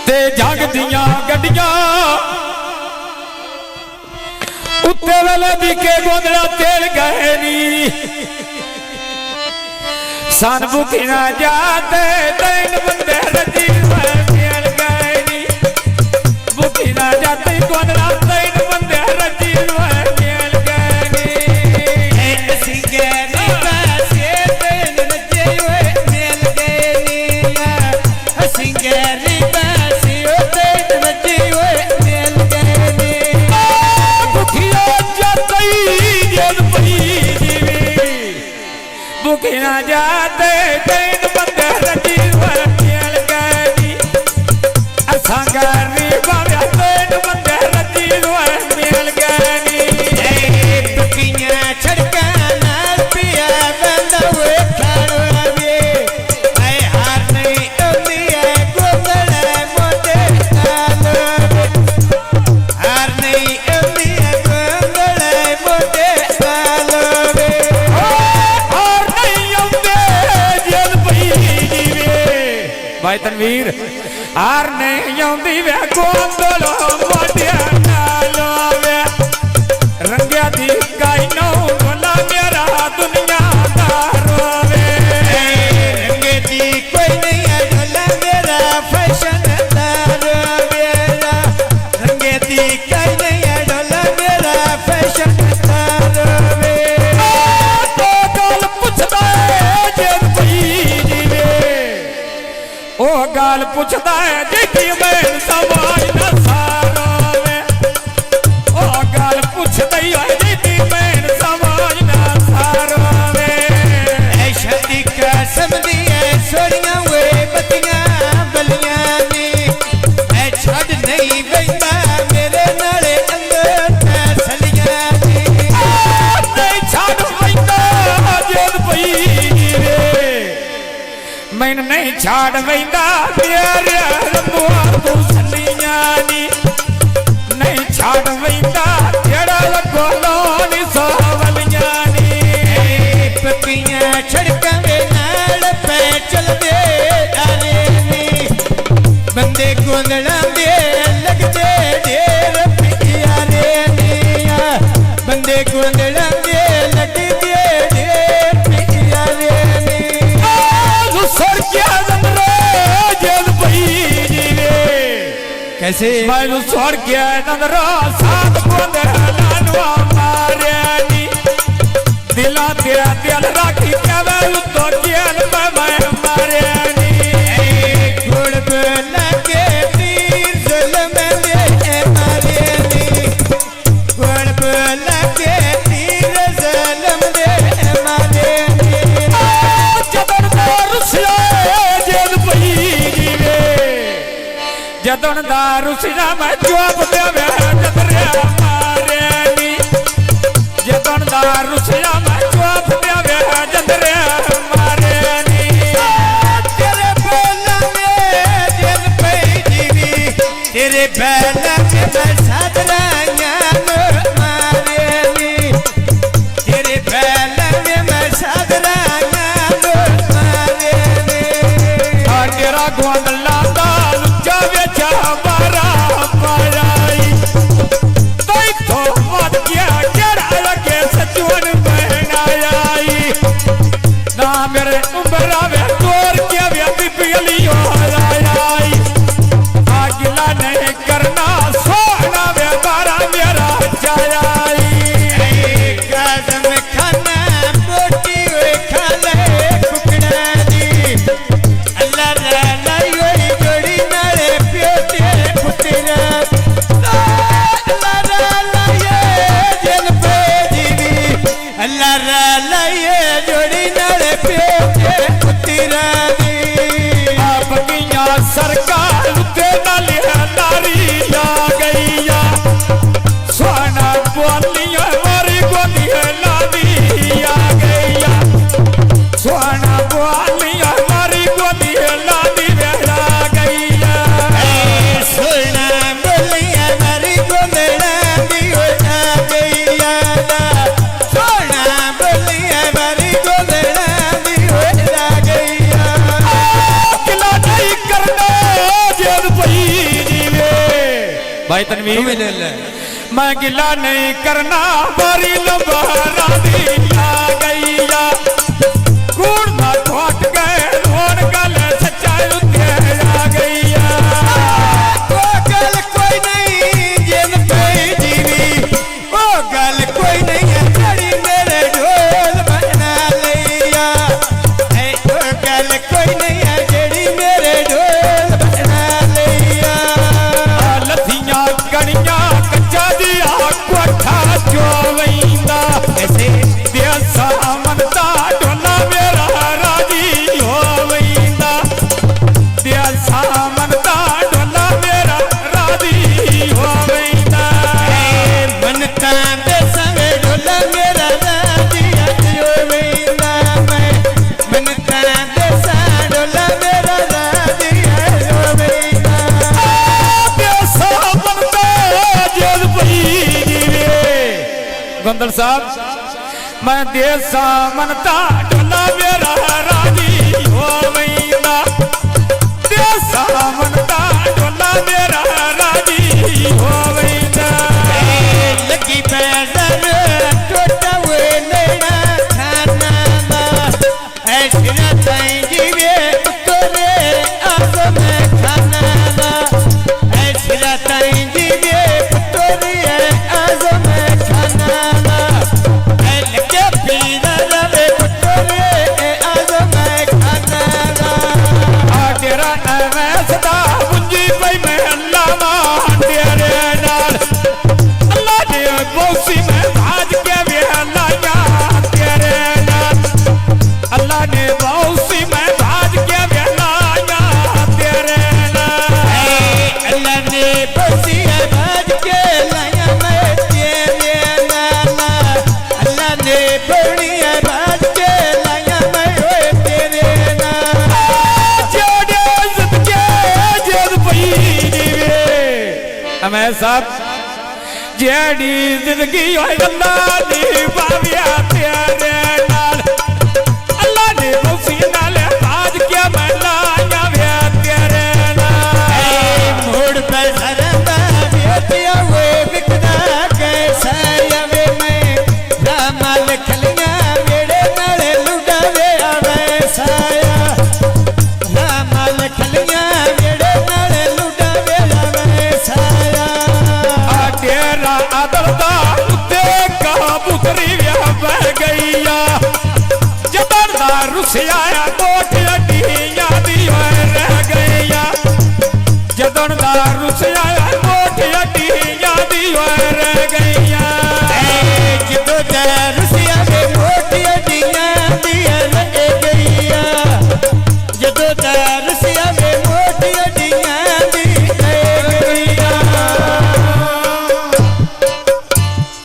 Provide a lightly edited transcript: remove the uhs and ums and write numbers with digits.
ते जग दियां गड्डियां उत्ते वेले दिखे गोदड़ा तेल गए नी सन बुकी ना जाते तीन बंदे रजी तेल गए नी बुकी ना जाते गोदड़ा तीन बंदे रजी तेल गए नी सिंगेरी पैसे तीन रजे हुए तेल गए नी सिंगेरी पैसे तीन रजे हुए तेल गए नी बुकी ना जाते तीन बंदे रजी तेल गए नी असा गरी बाव्या तीन बंदे रजी तेल गए नी बुकियां छड़का नाल पिया बंदा हुए खाड़वा वे ऐ हार नहीं ओंदी है गोदड़ा मोटे कालो हार नहीं ओंदी है गोदड़ा मोटे कालो वे भाई तनवीर हार नहीं आउंदी वे गोंदलो मोटिया नालो वे रंगिया दी गाई नौ भला मेरा दुनिया दारो वे रंगे दी कोई नहीं है ढोला मेरा फैशन दारो मेरा रंगे दी कोई नहीं है ढोला मेरा फैशन दारो वे तो गल पुछदा है जेल पई वे ओ गाल पुछदा है जी मैं समाज ना सारो वे ओ गाल पुछदा है जी मैं समाज ना सारो वे ऐ शादी कसम दी है सोनियां वे बतियां बलियां नी ऐ छड़ नहीं बैठा मेरे नाले अंदर फैसलियां नी नहीं छड़ बैठा जेल पई रे मैन नहीं छाड़ वैंदा मेरे रंगुआ तू सलियां नी नहीं छाड़ वैंदा जेड़ा लगो लोनी सावलियां नी पपियां छड़का वे नाल पे चल दे डाले नी बंदे गोंदड़ा दे लगदे ढेर पिया रे नी बंदे गोंदड़ा दे लगदे ढेर पिया रे नी सर क्या जेल पई वे कैसे मैं सड़ गया नंदरा साथ बोंदे लानवा मारे नी दिला ते दिल राखी केवे तो जेल में मैं मारे नी घोड़ बोला के तीर जुल्म में मारे नी घोड़ बोला के तीर जुल्म में मारे नी जदन दारू सिरा मैं चुप देवे जदरिया मारे नी जदन दारू सिरा मैं चुप देवे जदरिया मारे नी तेरे बोला में दिल पे जीवी तेरे बैला के मैं सादराया मारे नी तेरे बैला में मैं सादराया मारे नी और तेरा गोंदला मेरे उम्र वे तोर के वे पियलियो आई आगिला नहीं करना सोना वे बारा मेरा जाई कदम खाना बोटी हुए खाले कुकड़ा दी अल्लाह रा लाई जोड़ी नाले प्योते पुतरा अल्लाह रा लाई जेल पे जीवी अल्लाह रा लाई जोड़ी नाले प्योते पुतरा दी आप किया सरकार ते नाले नारी आ गईया सोना बोलिया मारी गोदी लादी आ गईया सोना बोलिया मारी गोदी लादी आ गईया सोना बोलिया मारी गोदी लादी आ गईया सोना बोलिया मारी गोदी लादी आ गईया किला नहीं करना जेल पई भाई तनवीर तुम्हें ले ले मैं गिला नहीं करना बारी लंबारा दी आ गई या कूड़ ना ठोट गए रोड गल सच्चाई उत्ते आ गई या वो गल कोई नहीं जिन पे जीवी वो गल कोई नहीं है जड़ी मेरे ढोल बना लिया है वो गल कोई नहीं है जड़ी मेरे ढोल बना लिया लथियां कड़ियां कच्चा दिया कोठा चोवैंदा ऐसे दिया सामनता ढोला मेरा राजी होवैंदा दिया सामनता ढोला मेरा राजी होवैंदा मनता दे संगे ढोला मेरा राजी हो वेंदा मैं मनता दे संगे ढोला मेरा राजी हो वेंदा गोंदल साहब मैं देसा मनता ढोला मेरा राजी होवैंदा देसा मनता ढोला मेरा राजी होवैंदा लगी पैदल टोटा हुए नैना खाना दा ऐसा ताई जीवे तोरे आस में खाना दा ऐसा ताई जीवे तोरे आस में खाना दा लगे पीना रवे तोरे आस में खाना दा आ तेरा ऐसा बुंजी पई मैं अल्लाह मान तेरे नाल अल्लाह ने बोसी में भाज के वे लाया तेरे नाल अल्लाह ने बोसी में भाज के वे लाया तेरे नाल अल्लाह ने बसी बाज के लाया मैं तेरे नाला अल्लाह ने बड़ी बाज के लाया मैं तेरे नाला जोड़े जिंदगी जद पई जीवे मैं साहब जेड़ी जिंदगी होए अल्लाह ने पाविया तेरे नाल अल्लाह ने बोसी नाल भाज के मैं लाया वे तेरे नाल मोड़ पर सरदा बेटिया हुए बिकदा कैसा आवे मैं रामल खलिया मेरे नाले लुटावे आवे साया रामल खलिया मेरे नाले लुटावे आवे साया तेरा आदरदा उत्ते कबूतरी बह गईया जबरदा रुसिया